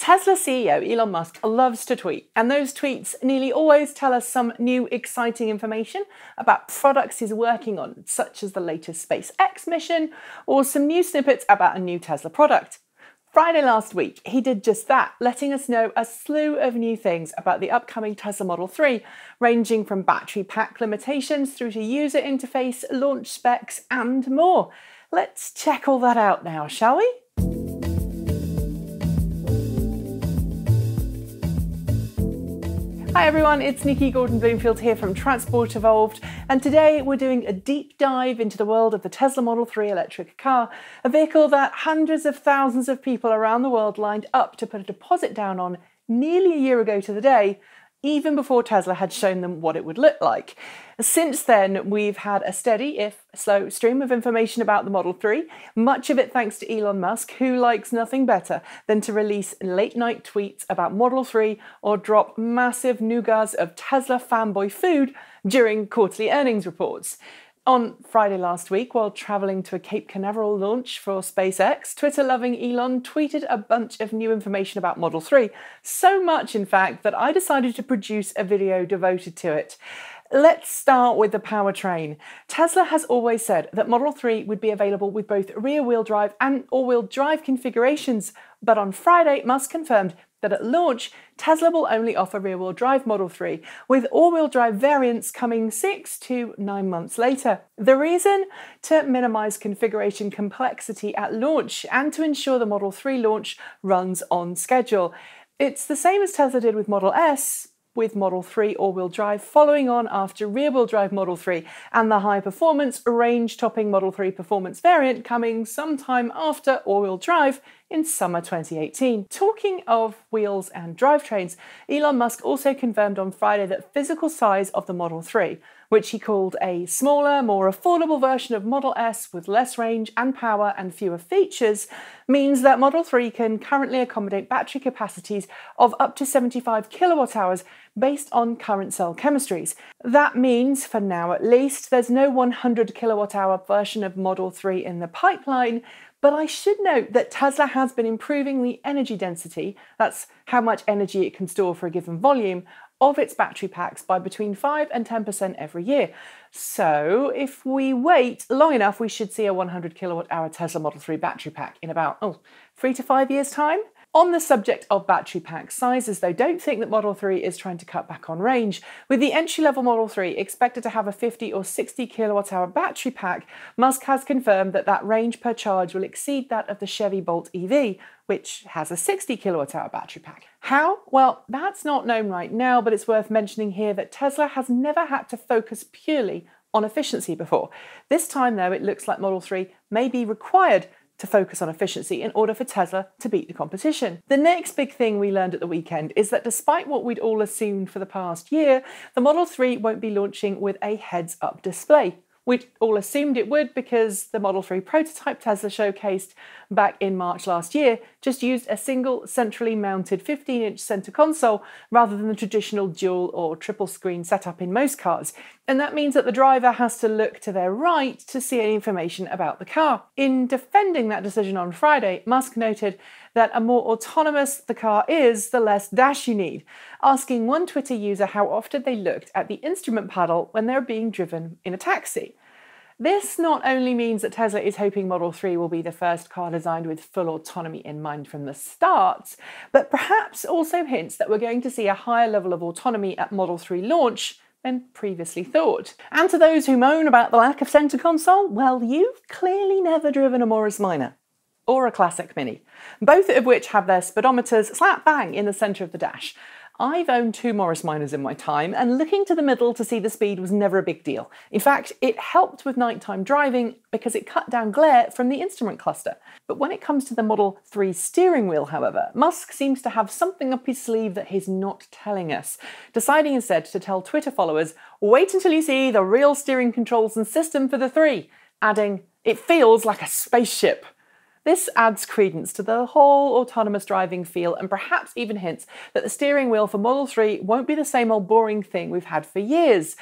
Tesla CEO Elon Musk loves to tweet, and those tweets nearly always tell us some new exciting information about products he's working on, such as the latest SpaceX mission or some new snippets about a new Tesla product. Friday last week, he did just that, letting us know a slew of new things about the upcoming Tesla Model 3, ranging from battery pack limitations through to user interface, launch specs, and more. Let's check all that out now, shall we? Hi everyone, it's Nikki Gordon-Bloomfield here from Transport Evolved, and today we're doing a deep dive into the world of the Tesla Model 3 electric car, a vehicle that hundreds of thousands of people around the world lined up to put a deposit down on nearly a year ago to the day, even before Tesla had shown them what it would look like. Since then, we've had a steady, if slow, stream of information about the Model 3, much of it thanks to Elon Musk, who likes nothing better than to release late-night tweets about Model 3 or drop massive nougats of Tesla fanboy food during quarterly earnings reports. On Friday last week, while travelling to a Cape Canaveral launch for SpaceX, Twitter-loving Elon tweeted a bunch of new information about Model 3. So much, in fact, that I decided to produce a video devoted to it. Let's start with the powertrain. Tesla has always said that Model 3 would be available with both rear-wheel drive and all-wheel drive configurations, but on Friday, Musk confirmed that at launch, Tesla will only offer rear-wheel drive Model 3, with all-wheel drive variants coming 6 to 9 months later. The reason? To minimise configuration complexity at launch and to ensure the Model 3 launch runs on schedule. It's the same as Tesla did with Model S, with Model 3 all-wheel drive following on after rear-wheel drive Model 3 and the high-performance range-topping Model 3 performance variant coming sometime after all-wheel drive in summer 2018. Talking of wheels and drivetrains, Elon Musk also confirmed on Friday that physical size of the Model 3, which he called a smaller, more affordable version of Model S with less range and power and fewer features, means that Model 3 can currently accommodate battery capacities of up to 75 kilowatt hours based on current cell chemistries. That means, for now at least, there's no 100 kilowatt hour version of Model 3 in the pipeline, but I should note that Tesla has been improving the energy density, that's how much energy it can store for a given volume, of its battery packs by between 5 and 10% every year. So if we wait long enough, we should see a 100 kilowatt hour Tesla Model 3 battery pack in about 3 to 5 years' time. On the subject of battery pack sizes though, don't think that Model 3 is trying to cut back on range. With the entry-level Model 3 expected to have a 50 or 60 kilowatt hour battery pack, Musk has confirmed that that range per charge will exceed that of the Chevy Bolt EV, which has a 60 kilowatt hour battery pack. How? Well, that's not known right now, but it's worth mentioning here that Tesla has never had to focus purely on efficiency before. This time though, it looks like Model 3 may be required to focus on efficiency in order for Tesla to beat the competition. The next big thing we learned at the weekend is that despite what we'd all assumed for the past year, the Model 3 won't be launching with a heads-up display. We'd all assumed it would because the Model 3 prototype Tesla showcased back in March last year just used a single centrally mounted 15-inch center console rather than the traditional dual or triple screen setup in most cars. And that means that the driver has to look to their right to see any information about the car. In defending that decision on Friday, Musk noted that the more autonomous the car is, the less dash you need, asking one Twitter user how often they looked at the instrument panel when they were being driven in a taxi. This not only means that Tesla is hoping Model 3 will be the first car designed with full autonomy in mind from the start, but perhaps also hints that we're going to see a higher level of autonomy at Model 3 launch than previously thought. And to those who moan about the lack of centre console, well, you've clearly never driven a Morris Minor or a Classic Mini, both of which have their speedometers slap bang in the centre of the dash. I've owned 2 Morris Minors in my time, and looking to the middle to see the speed was never a big deal. In fact, it helped with nighttime driving because it cut down glare from the instrument cluster. But when it comes to the Model 3 steering wheel, however, Musk seems to have something up his sleeve that he's not telling us, deciding instead to tell Twitter followers, wait until you see the real steering controls and system for the 3, adding, it feels like a spaceship. This adds credence to the whole autonomous driving feel and perhaps even hints that the steering wheel for Model 3 won't be the same old boring thing we've had for years.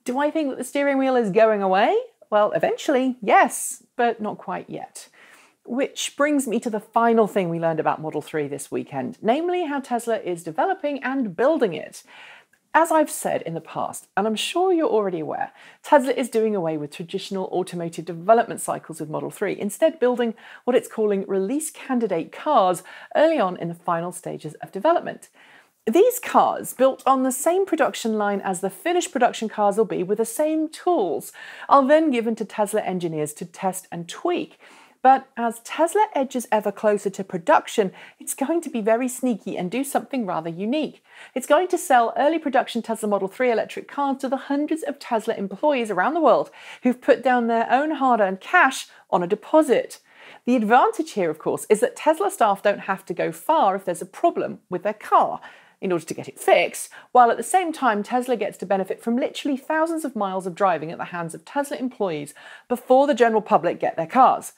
Do I think that the steering wheel is going away? Well, eventually, yes, but not quite yet. Which brings me to the final thing we learned about Model 3 this weekend, namely how Tesla is developing and building it. As I've said in the past, and I'm sure you're already aware, Tesla is doing away with traditional automotive development cycles with Model 3, instead building what it's calling release candidate cars early on in the final stages of development. These cars, built on the same production line as the finished production cars will be with the same tools, are then given to Tesla engineers to test and tweak. But as Tesla edges ever closer to production, it's going to be very sneaky and do something rather unique. It's going to sell early production Tesla Model 3 electric cars to the hundreds of Tesla employees around the world who've put down their own hard-earned cash on a deposit. The advantage here, of course, is that Tesla staff don't have to go far if there's a problem with their car in order to get it fixed, while at the same time Tesla gets to benefit from literally thousands of miles of driving at the hands of Tesla employees before the general public get their cars.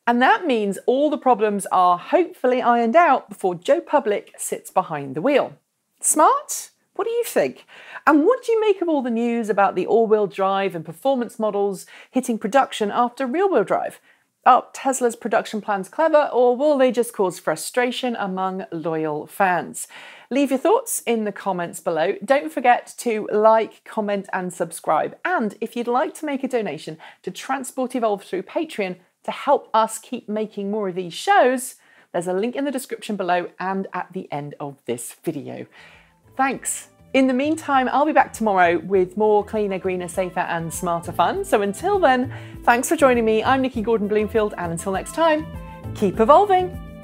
And that means all the problems are hopefully ironed out before Joe Public sits behind the wheel. Smart? What do you think? And what do you make of all the news about the all-wheel drive and performance models hitting production after rear-wheel drive? Are Tesla's production plans clever, or will they just cause frustration among loyal fans? Leave your thoughts in the comments below. Don't forget to like, comment and subscribe. And if you'd like to make a donation to Transport Evolved through Patreon, to help us keep making more of these shows, there's a link in the description below and at the end of this video. Thanks. In the meantime, I'll be back tomorrow with more cleaner, greener, safer and smarter fun. So until then, thanks for joining me. I'm Nikki Gordon Bloomfield, and until next time, keep evolving.